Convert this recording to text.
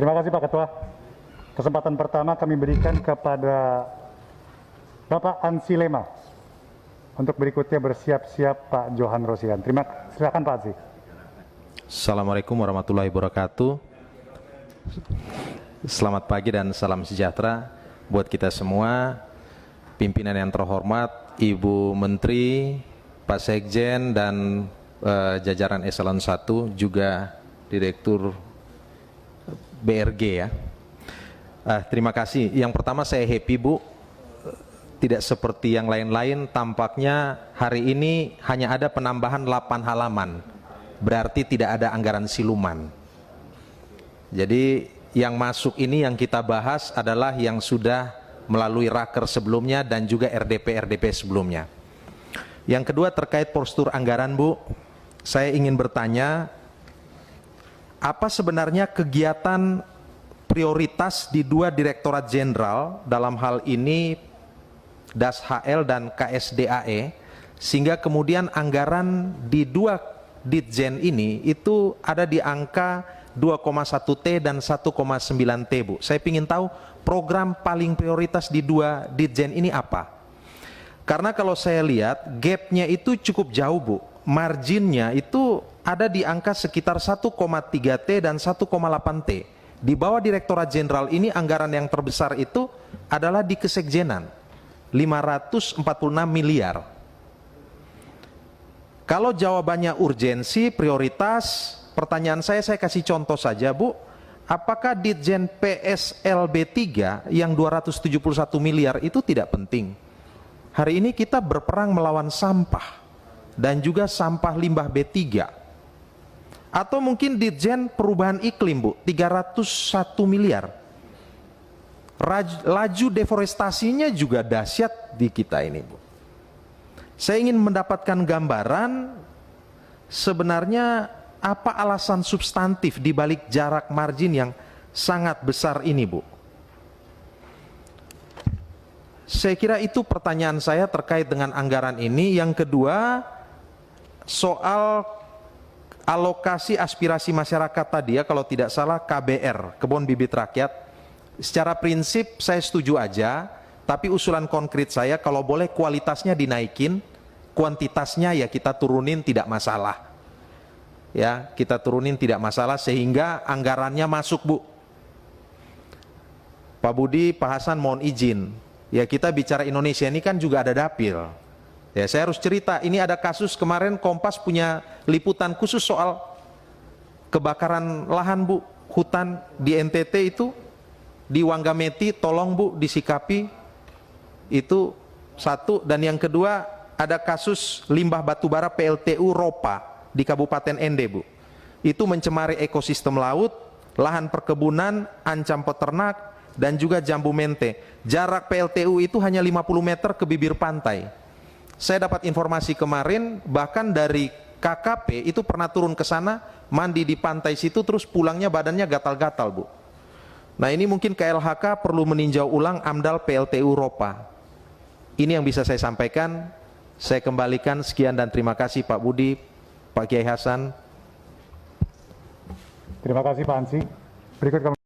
Terima kasih Pak Ketua. Kesempatan pertama kami berikan kepada Bapak Ansi Lema. Untuk berikutnya bersiap-siap Pak Johan Rosian. Silakan Pak Ansi. Assalamualaikum warahmatullahi wabarakatuh. Selamat pagi dan salam sejahtera buat kita semua. Pimpinan yang terhormat, Ibu Menteri, Pak Sekjen, dan jajaran Eselon 1, juga Direktur BRG ya. Terima kasih. Yang pertama saya happy Bu, tidak seperti yang lain-lain, tampaknya hari ini hanya ada penambahan 8 halaman, berarti tidak ada anggaran siluman. Jadi yang masuk ini yang kita bahas adalah yang sudah melalui raker sebelumnya dan juga RDP sebelumnya. Yang kedua terkait postur anggaran Bu, saya ingin bertanya, apa sebenarnya kegiatan prioritas di dua Direktorat Jenderal, dalam hal ini Das HL dan KSDAE, sehingga kemudian anggaran di dua Ditjen ini itu ada di angka 2,1 T dan 1,9 T Bu. Saya ingin tahu program paling prioritas di dua Ditjen ini apa? Karena kalau saya lihat gapnya itu cukup jauh Bu, marginnya itu ada di angka sekitar 1,3 T dan 1,8 T. Di bawah Direktorat Jenderal ini anggaran yang terbesar itu adalah di Kesekjenan, 546 miliar. Kalau jawabannya urgensi, prioritas, pertanyaan saya kasih contoh saja Bu, apakah Ditjen PSLB 3 yang 271 miliar itu tidak penting? Hari ini kita berperang melawan sampah dan juga sampah limbah B3. Atau mungkin Ditjen Perubahan Iklim Bu, 301 miliar. Laju deforestasinya juga dahsyat di kita ini Bu. Saya ingin mendapatkan gambaran sebenarnya apa alasan substantif di balik jarak margin yang sangat besar ini Bu. Saya kira itu pertanyaan saya terkait dengan anggaran ini. Yang kedua, soal alokasi aspirasi masyarakat tadi ya, kalau tidak salah KBR, Kebun Bibit Rakyat. Secara prinsip saya setuju aja, tapi usulan konkret saya kalau boleh kualitasnya dinaikin, kuantitasnya ya kita turunin tidak masalah. Ya, kita turunin tidak masalah sehingga anggarannya masuk Bu. Pak Budi, Pak Hasan mohon izin. Ya kita bicara Indonesia ini kan juga ada dapil. Ya saya harus cerita, ini ada kasus kemarin Kompas punya liputan khusus soal kebakaran lahan Bu, hutan di NTT itu. Di Wanggameti, tolong Bu disikapi, itu satu. Dan yang kedua ada kasus limbah batubara PLTU Ropa di Kabupaten Ende Bu, itu mencemari ekosistem laut, lahan perkebunan, ancam peternak dan juga jambu mente. Jarak PLTU itu hanya 50 meter ke bibir pantai. Saya dapat informasi kemarin bahkan dari KKP itu pernah turun ke sana, mandi di pantai situ, terus pulangnya badannya gatal-gatal Bu. Nah ini mungkin KLHK perlu meninjau ulang AMDAL PLTU Ropa. Ini yang bisa saya sampaikan. Saya kembalikan, sekian dan terima kasih Pak Budi, Pak Kiai Hasan. Terima kasih Pak Ansi. Berikut kami